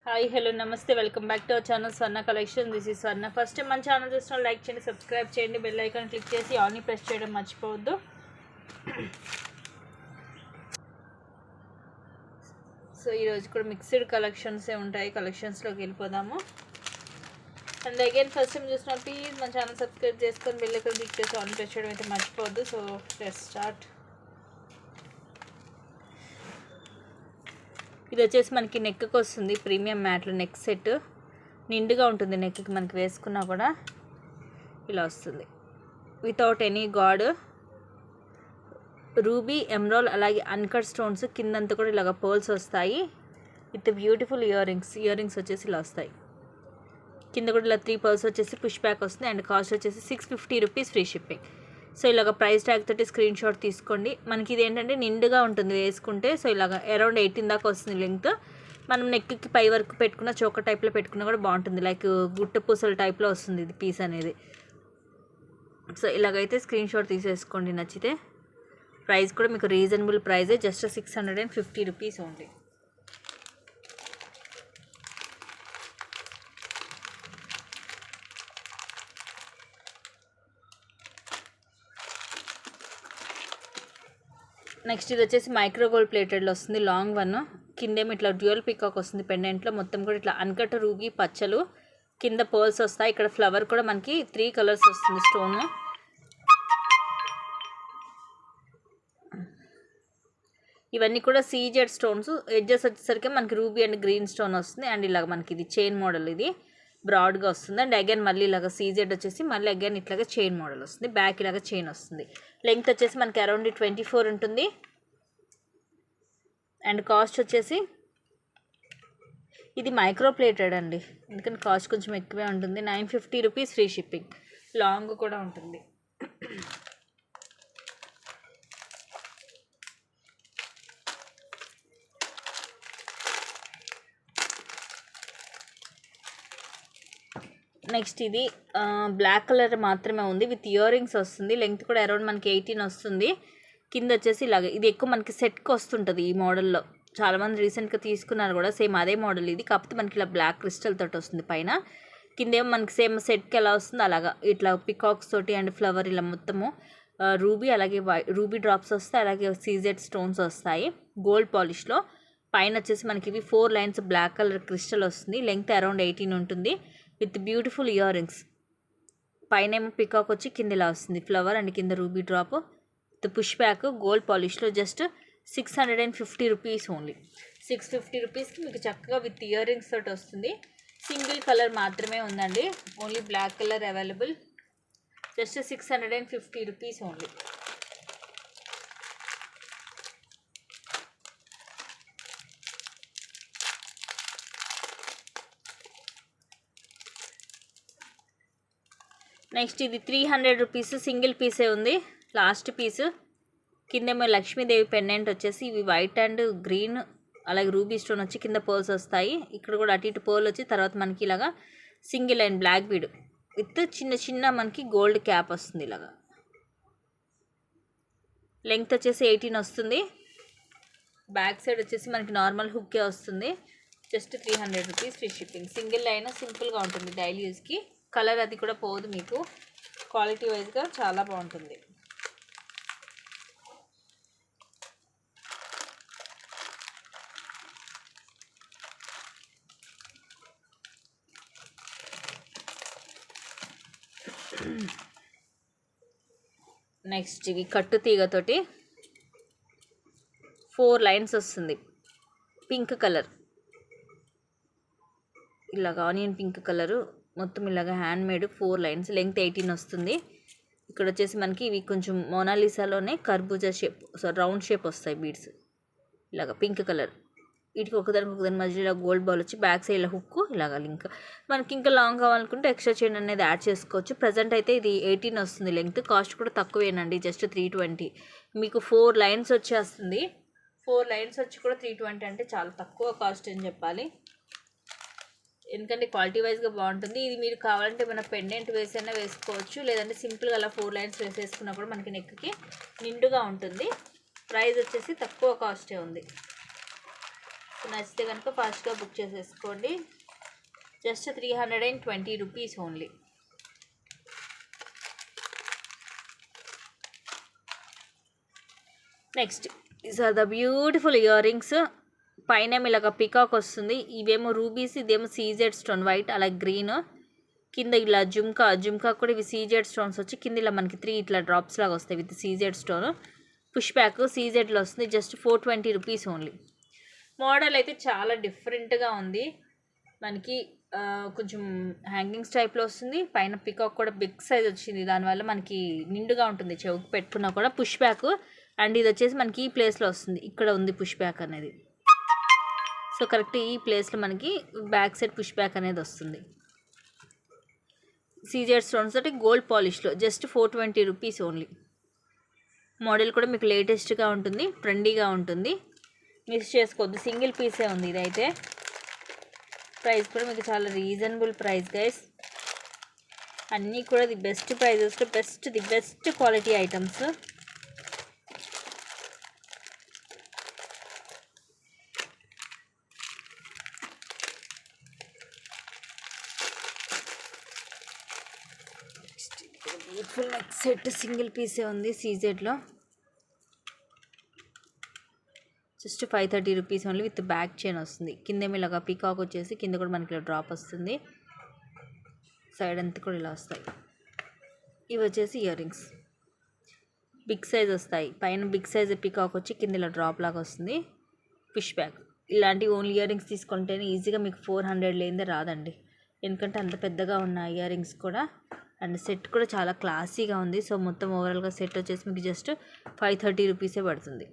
Hi hello నమస్తే welcome back to our channel Swarna collection. This is Swarna. First time మన channel చూసిన like చేయండి, subscribe చేయండి, bell icon click చేసి ఆల్ని press చేయడం మర్చిపోవద్దు. సో ఈరోజు కూడా మిక్స్డ్ కలెక్షన్సే ఉంటాయి. కలెక్షన్స్లోకి వెళ్ళిపోదాము. అండ్ అగైన్ ఫస్ట్ టైం చూసిన ప్లీజ్ మన ఛానల్ సబ్స్క్రైబ్ చేసుకొని బెల్ ఐకాన్ క్లిక్ చేసి ఆల్ని ప్రెస్ చేయడం అయితే మర్చిపోవద్దు. So let's start. ఇది వచ్చేసి మనకి నెక్కి వస్తుంది. ప్రీమియం మ్యాట్లో నెక్ సెట్ నిండుగా ఉంటుంది. నెక్కి మనకి వేసుకున్నా కూడా ఇలా వస్తుంది without any God. Ruby emerald అలాగే అన్కట్ స్టోన్స్ కిందంతా కూడా ఇలాగ పర్ల్స్ వస్తాయి. విత్ బ్యూటిఫుల్ ఇయర్ రింగ్స్ వచ్చేసి ఇలా వస్తాయి. కింద కూడా ఇలా 3 పర్ల్స్ వచ్చేసి పుష్ బ్యాక్ వస్తుంది. అండ్ కాస్ట్ వచ్చేసి 650 రూపీస్ ఫ్రీ షిప్పింగ్. సో ఇలాగ ప్రైస్ ట్యాగ్ తోటి స్క్రీన్ షాట్ తీసుకోండి. మనకి ఇది ఏంటంటే నిండుగా ఉంటుంది వేసుకుంటే. సో ఇలాగ అరౌండ్ 18 దాకా వస్తుంది లెంగ్త్. మనం నెక్కి పై వరకు పెట్టుకున్న చోక టైప్లో పెట్టుకున్నా కూడా బాగుంటుంది. లైక్ గుట్ట పూసల టైప్లో వస్తుంది ఇది పీస్ అనేది. సో ఇలాగైతే స్క్రీన్ షాట్ తీసేసుకోండి నచ్చితే. ప్రైస్ కూడా మీకు రీజనబుల్ ప్రైజే, జస్ట్ 650 రూపీస్ ఓన్లీ. నెక్స్ట్ ఇది వచ్చేసి మైక్రో గోల్డ్ ప్లేటెడ్లో వస్తుంది. Long one. కిందేమో ఇట్లా డ్యూయల్ పికాక్ వస్తుంది. పెండెంట్లో మొత్తం కూడా ఇట్లా అన్కట్ రూబీ పచ్చలు, కింద పర్ల్స్ వస్తాయి. ఇక్కడ ఫ్లవర్ కూడా మనకి 3 కలర్స్ వస్తుంది స్టోన్. ఇవన్నీ కూడా సీజెడ్ స్టోన్స్. ఎడ్జెస్ వచ్చేసరికి మనకి రూబీ అండ్ గ్రీన్ స్టోన్ వస్తుంది. అండ్ ఇలాగ మనకి ఇది చైన్ మోడల్, ఇది బ్రాడ్గా వస్తుంది. అండ్ అగైన్ మళ్ళీ ఇలాగ సీజెడ్ వచ్చేసి మళ్ళీ అగైన్ ఇట్లాగా చైన్ మోడల్ వస్తుంది. బ్యాక్ ఇలాగ చైన్ వస్తుంది. లెంగ్త్ వచ్చేసి మనకి అరౌండ్ 24 ఉంటుంది. అండ్ కాస్ట్ వచ్చేసి ఇది మైక్రో ప్లేటెడ్ అండి, ఎందుకంటే కాస్ట్ కొంచెం ఎక్కువే ఉంటుంది. 950 రూపీస్ ఫ్రీ షిప్పింగ్. లాంగ్ కూడా ఉంటుంది. నెక్స్ట్ ఇది బ్లాక్ కలర్ మాత్రమే ఉంది. విత్ ఇయర్ రింగ్స్ వస్తుంది. లెంగ్త్ కూడా అరౌండ్ మనకి 18 వస్తుంది. కింద వచ్చేసి ఇలాగ ఇది ఎక్కువ మనకి సెట్కి వస్తుంటుంది ఈ మోడల్లో. చాలామంది రీసెంట్గా తీసుకున్నారు కూడా సేమ్ అదే మోడల్ ఇది. కాకపోతే మనకి ఇలా బ్లాక్ క్రిస్టల్ తోటి వస్తుంది పైన. కిందేమో మనకి సేమ్ సెట్కి ఎలా వస్తుంది అలాగా ఇట్లా పికాక్స్ తోటి అండ్ ఫ్లవర్ ఇలా మొత్తము రూబీ అలాగే రూబీ డ్రాప్స్ వస్తాయి. అలాగే సీజెడ్ స్టోన్స్ వస్తాయి గోల్డ్ పాలిష్లో. పైన వచ్చేసి మనకి ఇవి 4 లైన్స్ బ్లాక్ కలర్ క్రిస్టల్ వస్తుంది. లెంగ్త్ అరౌండ్ 18 ఉంటుంది. With beautiful ear rings. పైన ఏమో పికాక్ వచ్చి కింద ఇలా వస్తుంది ఫ్లవర్ అండ్ కింద ruby drop with push back gold పాలిష్లో. Just 650 rupees only. 650 రూపీస్కి మీకు చక్కగా విత్ ఇయర్ రింగ్స్ తోటి వస్తుంది. సింగిల్ కలర్ మాత్రమే ఉందండి, only black colour available. Just 650 rupees only. Next ఇది 300 రూపీస్ సింగిల్ పీసే ఉంది. Last piece. కిందేమో లక్ష్మీదేవి పెండెంట్ వచ్చేసి ఇవి వైట్ అండ్ గ్రీన్ అలాగే రూబీ స్టోన్ వచ్చి కింద పర్ల్స్ వస్తాయి. ఇక్కడ కూడా అటు ఇటు పర్ల్ వచ్చి తర్వాత మనకి ఇలాగా single and black bead with చిన్న చిన్న మనకి గోల్డ్ క్యాప్ వస్తుంది ఇలాగా. లెంగ్త్ వచ్చేసి 18 వస్తుంది. బ్యాక్ సైడ్ వచ్చేసి మనకి నార్మల్ హుక్కే వస్తుంది. Just 300 rupees free shipping. Single అయినా సింపుల్గా ఉంటుంది డైలీ యూస్కి. కలర్ అది కూడా పోదు మీకు. క్వాలిటీ వైజ్గా చాలా బాగుంటుంది. నెక్స్ట్ ఇవి కట్టు తీగతోటి 4 లైన్స్ వస్తుంది. పింక్ కలర్ ఇలాగ ఆనియన్ పింక్ కలరు మొత్తం ఇలాగ హ్యాండ్ మేడ్ 4 లైన్స్. లెంగ్త్ 18 వస్తుంది. ఇక్కడ వచ్చేసి మనకి ఇవి కొంచెం మోనాలిసాలోనే కర్బూజా షేప్ రౌండ్ షేప్ వస్తాయి బీడ్స్ ఇలాగ పింక్ కలర్. వీటికి ఒకదాని మధ్యలో గోల్డ్ బాల్ వచ్చి బ్యాక్ సైడ్ ఇలా హుక్ ఇలాగ లింక్. మనకి ఇంకా లాంగ్ కావాలనుకుంటే ఎక్స్ట్రా చైన్ అనేది యాడ్ చేసుకోవచ్చు. ప్రజెంట్ అయితే ఇది 18 వస్తుంది లెంగ్త్. కాస్ట్ కూడా తక్కువేనండి, జస్ట్ 320. మీకు 4 లైన్స్ వచ్చేస్తుంది. 4 లైన్స్ వచ్చి కూడా 320 అంటే చాలా తక్కువ కాస్ట్ అని చెప్పాలి, ఎందుకంటే క్వాలిటీ వైజ్గా బాగుంటుంది. ఇది మీరు కావాలంటే మన పెండెంట్ వేసైనా వేసుకోవచ్చు, లేదంటే సింపుల్గా అలా 4 లైన్స్ వేసేసుకున్నా కూడా మనకి నెక్కి నిండుగా ఉంటుంది. ప్రైస్ వచ్చేసి తక్కువ కాస్టే ఉంది. నచ్చితే కనుక ఫాస్ట్గా బుక్ చేసేసుకోండి. Just 320 rupees only. Next these are the beautiful ear rings. పైన ఇలాగ పికాక్ వస్తుంది. ఇవేమో రూబీస్, ఇదేమో సీజెడ్ స్టోన్ వైట్, అలా గ్రీన్. కింద ఇలా జుమ్కా కూడా ఇవి సీజెడ్ స్టోన్స్ వచ్చి కింద ఇలా మనకి 3 ఇట్లా డ్రాప్స్ లాగా వస్తాయి with CZ stone. Push back సీజెడ్లో వస్తుంది. Just 420 rupees only. మోడల్ అయితే చాలా డిఫరెంట్గా ఉంది. మనకి కొంచెం హ్యాంగింగ్స్ టైప్లో వస్తుంది. పైన పికాక్ కూడా బిగ్ సైజ్ వచ్చింది. దానివల్ల మనకి నిండుగా ఉంటుంది. చెవుకు పెట్టుకున్నా కూడా పుష్ బ్యాక్. అండ్ ఇది వచ్చేసి మనకి ఈ ప్లేస్లో వస్తుంది. ఇక్కడ ఉంది పుష్ బ్యాక్ అనేది. సో కరెక్ట్ ఈ ప్లేస్లో మనకి బ్యాక్ సైడ్ పుష్ బ్యాక్ అనేది వస్తుంది. సీజెడ్ స్టోన్స్ తోటి గోల్డ్ పాలిష్లో జస్ట్ 420 రూపీస్ ఓన్లీ. మోడల్ కూడా మీకు లేటెస్ట్గా ఉంటుంది, ట్రెండీగా ఉంటుంది. మిస్ చేసుకోవద్దు. సింగిల్ పీసే ఉంది ఇదైతే. ప్రైస్ కూడా మీకు చాలా రీజనబుల్ ప్రైస్ గైస్. అన్నీ కూడా ది బెస్ట్ ప్రైజెస్లో the best quality items. Beautiful neck set single పీసే ఉంది సీజెడ్లో. Just 530 rupees only with back chain వస్తుంది. కిందేమో ఇలాగా పీకాక్ వచ్చేసి కింద కూడా మనకి ఇలా డ్రాప్ వస్తుంది. సైడ్ అంతా కూడా ఇలా వస్తాయి. ఇవి వచ్చేసి ఇయర్ రింగ్స్ బిగ్ సైజ్ వస్తాయి. పైన బిగ్ సైజ్ పీకాక్ వచ్చి కింద ఇలా డ్రాప్ లాగా వస్తుంది. Push back. ఇలాంటి ఓన్లీ ఇయర్ రింగ్స్ తీసుకుంటేనే ఈజీగా మీకు 400 లేనిదే రాదండి. ఎందుకంటే అంత పెద్దగా ఉన్న ఇయర్ రింగ్స్ కూడా. అండ్ సెట్ కూడా చాలా క్లాసీగా ఉంది. సో మొత్తం ఓవరాల్గా సెట్ వచ్చేసి మీకు జస్ట్ 530 రూపీసే పడుతుంది.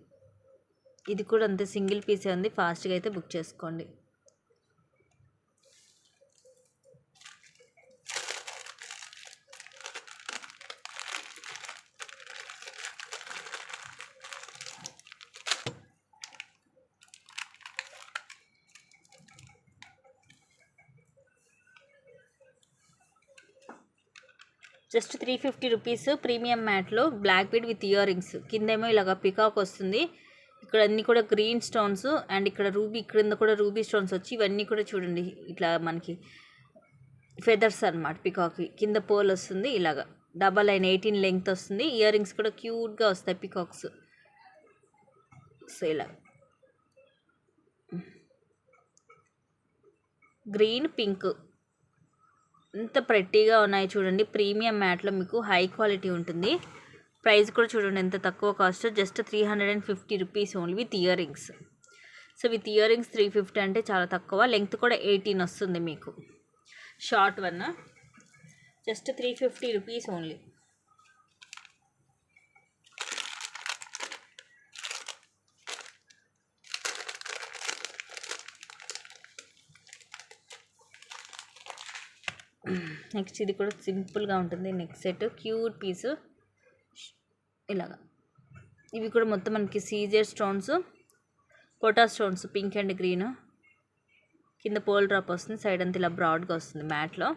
ఇది కూడా అంతే సింగిల్ పీసే ఉంది. ఫాస్ట్గా అయితే బుక్ చేసుకోండి. జస్ట్ 350 రూపీస్ ప్రీమియం మ్యాట్లో black bead with earrings. కిందేమో ఇలాగ పికాక్ వస్తుంది. ఇక్కడ అన్నీ కూడా గ్రీన్ స్టోన్స్ అండ్ ఇక్కడ రూబీ, క్రింద కూడా రూబీ స్టోన్స్ వచ్చి ఇవన్నీ కూడా చూడండి ఇట్లా మనకి ఫెదర్స్ అనమాట పికాక్వి. కింద పోల్ వస్తుంది. ఇలాగా డబల్ లైన్ 18 లెంగ్త్ వస్తుంది. ఇయర్ రింగ్స్ కూడా క్యూట్గా వస్తాయి పికాక్స్. సో ఇలా గ్రీన్ పింక్ ఎంత ప్రెట్టీగా ఉన్నాయి చూడండి. ప్రీమియం మ్యాట్లో మీకు హై క్వాలిటీ ఉంటుంది. ప్రైస్ కూడా చూడండి ఎంత తక్కువ cost. Just 350 rupees only with ear rings. So with ear rings 350 అంటే చాలా తక్కువ. లెంగ్త్ కూడా 18 వస్తుంది మీకు. Short one just 350 rupees only. Next ఇది కూడా సింపుల్గా ఉంటుంది. నెక్ సెట్ క్యూట్ పీస్ ఇలాగా. ఇవి కూడా మొత్తం మనకి సీజెడ్ స్టోన్స్, కోటా స్టోన్స్ పింక్ అండ్ గ్రీన్. కింద పోల్ డ్రాప్ వస్తుంది. సైడ్ అంతా ఇలా బ్రాడ్గా వస్తుంది మ్యాట్లో.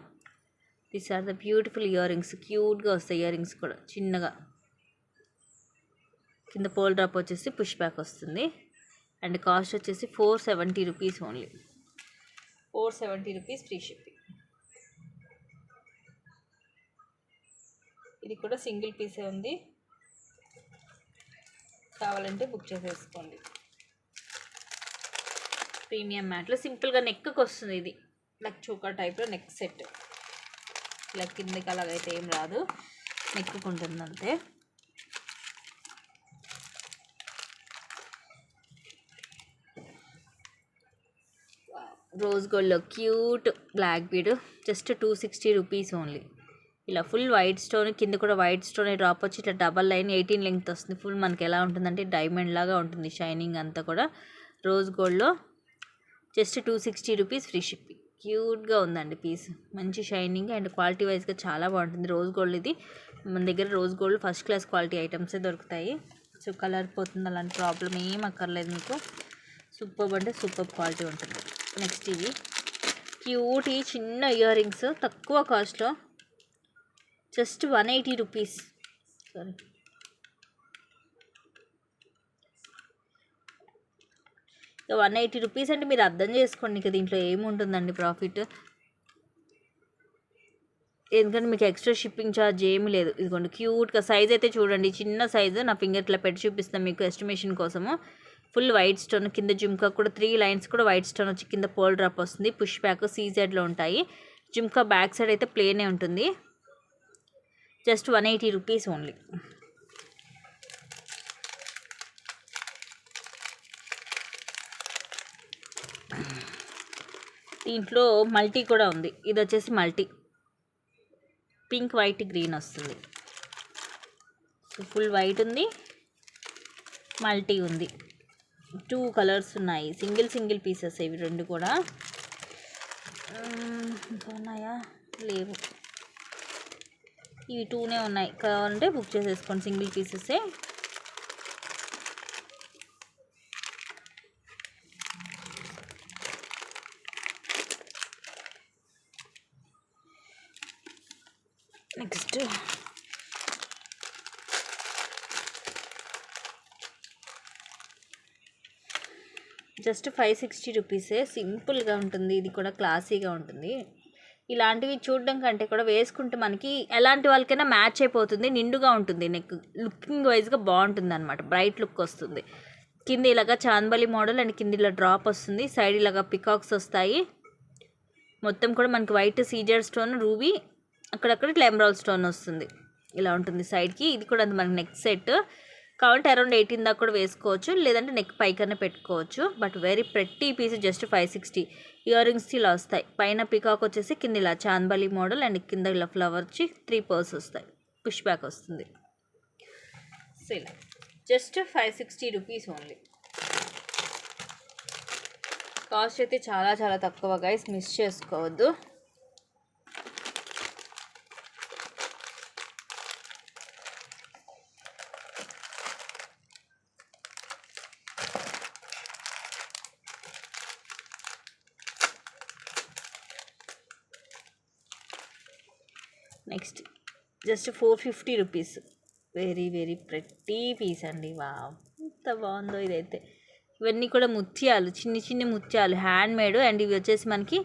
These are the beautiful ear rings. క్యూట్గా వస్తాయి ఇయర్ రింగ్స్ కూడా చిన్నగా. కింద పోల్ డ్రాప్ వచ్చేసి పుష్ బ్యాక్ వస్తుంది. అండ్ కాస్ట్ వచ్చేసి 470 rupees only. 470 rupees free shipping. ఇది కూడా సింగిల్ పీసే ఉంది. కావాలంటే బుక్ చేసేసుకోండి. ప్రీమియం మ్యాట్లో సింపుల్గా నెక్కి వస్తుంది. ఇది లైక్ చోకా టైప్లో నెక్ సెట్. ఇలా కిందకి అలాగైతే ఏం రాదు, నెక్కుకుంటుంది అంతే. రోజ్ గోల్డ్లో cute black bead just 260 rupees only. ఇలా ఫుల్ వైట్ స్టోన్, కింద కూడా వైట్ స్టోన్ డ్రాప్ వచ్చి ఇట్లా డబల్ లైన్ 18 లెంగ్త్ వస్తుంది. ఫుల్ మనకి ఎలా ఉంటుందంటే డైమండ్ లాగా ఉంటుంది షైనింగ్ అంతా కూడా. రోజ్ గోల్డ్లో జస్ట్ 260 రూపీస్ ఫ్రీ షిప్పింగ్. క్యూట్గా ఉందండి పీస్. మంచి షైనింగ్ అండ్ క్వాలిటీ వైజ్గా చాలా బాగుంటుంది. రోజ్ గోల్డ్ ఇది మన దగ్గర rose gold first class quality ఐటమ్సే దొరుకుతాయి. సో కలర్ పోతుంది అలాంటి ప్రాబ్లం ఏం అక్కర్లేదు మీకు. సూపర్ అంటే సూపర్ క్వాలిటీ ఉంటుంది. నెక్స్ట్ ఇవి క్యూట్ ఈ చిన్న ఇయర్ రింగ్స్ తక్కువ కాస్ట్లో జస్ట్ 180 రూపీస్. సారీ, ₹180 అంటే మీరు అర్థం చేసుకోండి, ఇక దీంట్లో ఏముంటుందండి ప్రాఫిట్. ఎందుకంటే మీకు ఎక్స్ట్రా షిప్పింగ్ ఛార్జ్ ఏమీ లేదు. ఇదిగోండి క్యూట్గా సైజ్ అయితే చూడండి, చిన్న సైజు. నా ఫింగర్ ఇట్లా పెట్టి చూపిస్తాను మీకు ఎస్టిమేషన్ కోసము. ఫుల్ వైట్ స్టోన్, కింద జుమ్కా కూడా 3 లైన్స్ కూడా వైట్ స్టోన్ వచ్చి కింద పోల్ డ్రాప్ వస్తుంది. పుష్ బ్యాక్ సీజెడ్లో ఉంటాయి. జుమ్కా బ్యాక్ సైడ్ అయితే ప్లేనే ఉంటుంది. Just ₹180 only. దీంట్లో మల్టీ కూడా ఉంది. ఇది వచ్చేసి మల్టీ పింక్ వైట్ గ్రీన్ వస్తుంది. సో ఫుల్ వైట్ ఉంది, మల్టీ ఉంది. 2 కలర్స్ ఉన్నాయి. సింగిల్ పీసెస్ ఇవి 2 కూడా. ఇంకా ఉన్నాయా? లేవు, ఇవి 2నే ఉన్నాయి. కావాలంటే బుక్ చేసేసుకోండి, సింగిల్ పీసెసే. Next just ₹560. సింపుల్గా ఉంటుంది, ఇది కూడా క్లాసీగా ఉంటుంది. ఇలాంటివి చూడడం కంటే కూడా వేసుకుంటే మనకి ఎలాంటి వాళ్ళకైనా మ్యాచ్ అయిపోతుంది. నిండుగా ఉంటుంది, నెక్ లుకింగ్ వైజ్గా బాగుంటుంది అనమాట, బ్రైట్ లుక్ వస్తుంది. కింద ఇలాగా చాందబలి మోడల్ అండ్ కింద ఇలా డ్రాప్ వస్తుంది. సైడ్ ఇలాగా పికాక్స్ వస్తాయి. మొత్తం కూడా మనకి వైట్ సీజర్ స్టోన్, రూబీ, అక్కడక్కడ ఇట్లా ఎమరాల్డ్ స్టోన్ వస్తుంది. ఇలా ఉంటుంది సైడ్కి. ఇది కూడా మనకి నెక్ సెట్ కావాలంటే అరౌండ్ 18 దాకా కూడా వేసుకోవచ్చు, లేదంటే నెక్ పైకన్నా పెట్టుకోవచ్చు. But very pretty piece, just ₹560. Ear rings ఇలా వస్తాయి. పైన పికాక్ వచ్చేసి కింద ఇలా చాందబలి మోడల్ అండ్ కింద ఇలా ఫ్లవర్ వచ్చి 3 పర్ల్స్ వస్తాయి. పుష్ బ్యాక్ వస్తుంది. సో ఇలా జస్ట్ ₹560 ఓన్లీ. కాస్ట్ అయితే చాలా చాలా తక్కువ గైస్, మిస్ చేసుకోవద్దు. Next just ₹450. Very pretty piece అండి. వావ్, ఎంత బాగుందో ఇదైతే. ఇవన్నీ కూడా ముత్యాలు, చిన్ని ముత్యాలు, హ్యాండ్ మేడ్. అండ్ ఇవి వచ్చేసి మనకి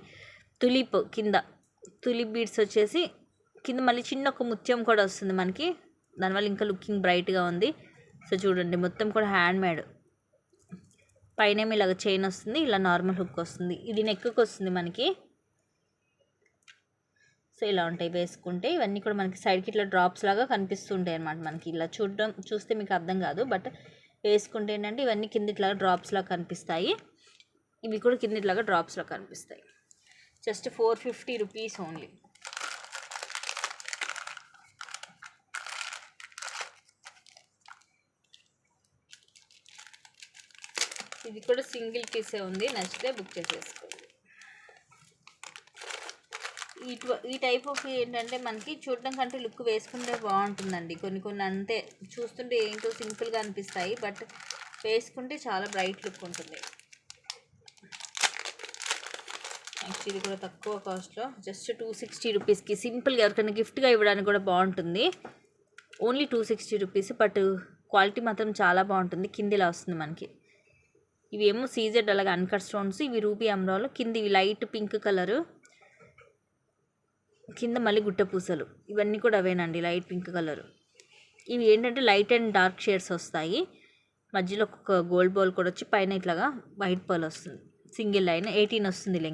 తులిప్, కింద తులిప్ బీడ్స్ వచ్చేసి కింద మళ్ళీ చిన్న ఒక ముత్యం కూడా వస్తుంది మనకి. దానివల్ల ఇంకా లుకింగ్ బ్రైట్గా ఉంది. సో చూడండి, మొత్తం కూడా హ్యాండ్ మేడ్. పైన ఇలాగ చైన్ వస్తుంది, ఇలా నార్మల్ హుక్ వస్తుంది. ఇది నెక్కి వస్తుంది మనకి. సో ఇలా ఉంటాయి వేసుకుంటే. ఇవన్నీ కూడా మనకి సైడ్కి ఇట్లా డ్రాప్స్ లాగా కనిపిస్తుంటాయి అనమాట. మనకి ఇలా చూస్తే మీకు అర్థం కాదు, బట్ వేసుకుంటే ఏంటంటే ఇవన్నీ కింద ఇట్లాగా డ్రాప్స్ లాగా కనిపిస్తాయి. ఇవి కూడా కింద ఇట్లాగా డ్రాప్స్ లాగా కనిపిస్తాయి. Just ₹450 only. ఇది కూడా సింగిల్ పీసే ఉంది, నచ్చితే బుక్ చేసేసుకోండి. ఈ టైప్ ఆఫ్ ఏంటంటే మనకి చూడడం కంటే లుక్ వేసుకుంటే బాగుంటుందండి. కొన్ని అంతే చూస్తుంటే ఏంటో సింపుల్గా అనిపిస్తాయి, బట్ వేసుకుంటే చాలా బ్రైట్ లుక్ ఉంటుంది. నెక్స్ట్ ఇది కూడా తక్కువ కాస్ట్లో, జస్ట్ ₹260. సింపుల్గా ఎవరికైనా గిఫ్ట్గా ఇవ్వడానికి కూడా బాగుంటుంది. ఓన్లీ ₹260, బట్ క్వాలిటీ మాత్రం చాలా బాగుంటుంది. కింద ఇలా వస్తుంది మనకి. ఇవి ఏమో సీజెడ్ అలాగే అన్కట్ స్టోన్స్. ఇవి రూబీ అమ్రాలు. కింద ఇవి లైట్ పింక్ కలరు, కింద మళ్ళీ గుట్ట పూసలు. ఇవన్నీ కూడా అవేనండి, లైట్ పింక్ కలర్. ఇవి ఏంటంటే లైట్ అండ్ డార్క్ షేడ్స్ వస్తాయి. మధ్యలో ఒక గోల్డ్ బాల్ కూడా వచ్చి పైన ఇట్లాగా వైట్ పర్ల్ వస్తుంది. సింగిల్ లైన్ 18 వస్తుంది లెంగ్త్.